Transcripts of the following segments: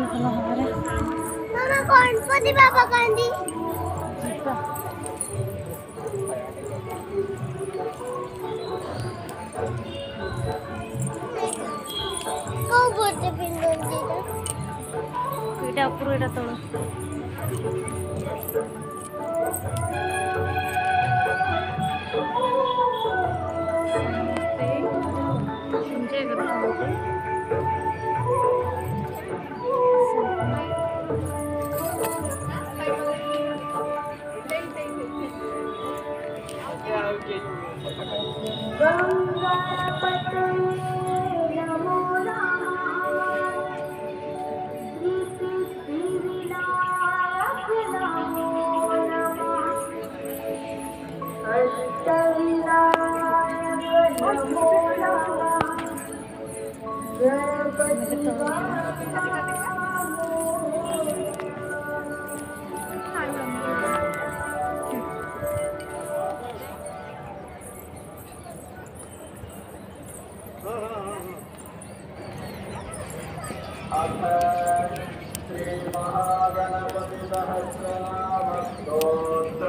ଭଲ ଭାବରେ। ମାମା ଗଣପତି ବାବା କାନ୍ଦି କୋଉ ପଟେ ପିନ୍ଧନ୍ତି ଏଇଟା ଉପରୁ ଏଇଟା ତଳ। ସମସ୍ତେ ଏନ୍ଜୟ କରୁଛନ୍ତି।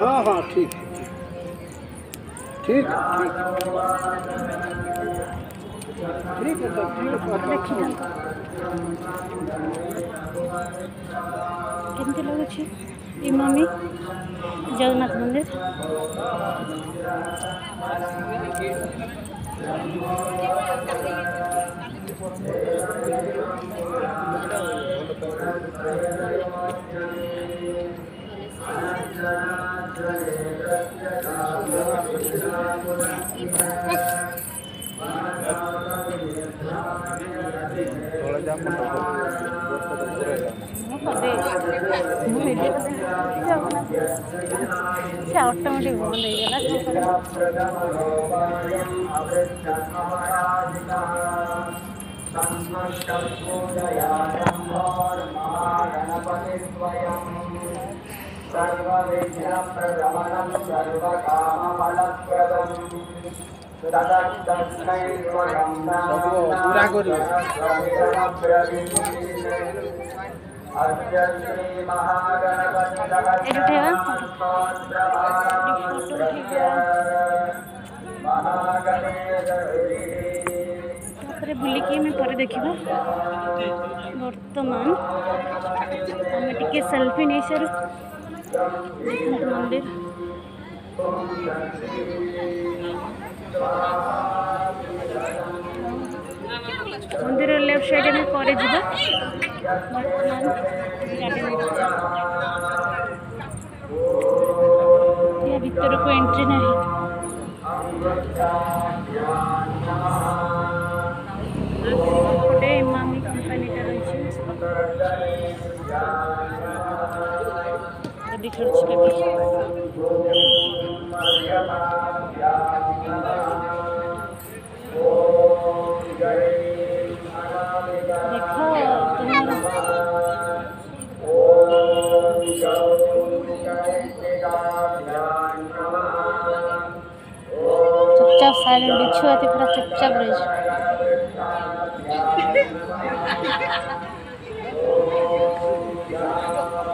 हाँ हाँ ठीक ठीक ठीक ठीक है सब ठीक केमती लगुच इमामी जगन्नाथ मंदिर। से ऑटोमेटिक बंद पूरा करिए। बुलिकी आम पर देखा बर्तमान आम टे सेल्फी नहीं सारू मंदिर मंदिर लेफ्ट साइड में पर भीतर को एंट्री नहीं। इमामी कंपनी रही चुपचाप साइलेंट छुआ पूरा चुपचाप रही।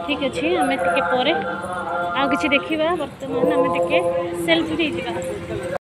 ठीक अच्छे आम टे पर आ कि देखा बर्तमान आम टे सेल्फी नहीं।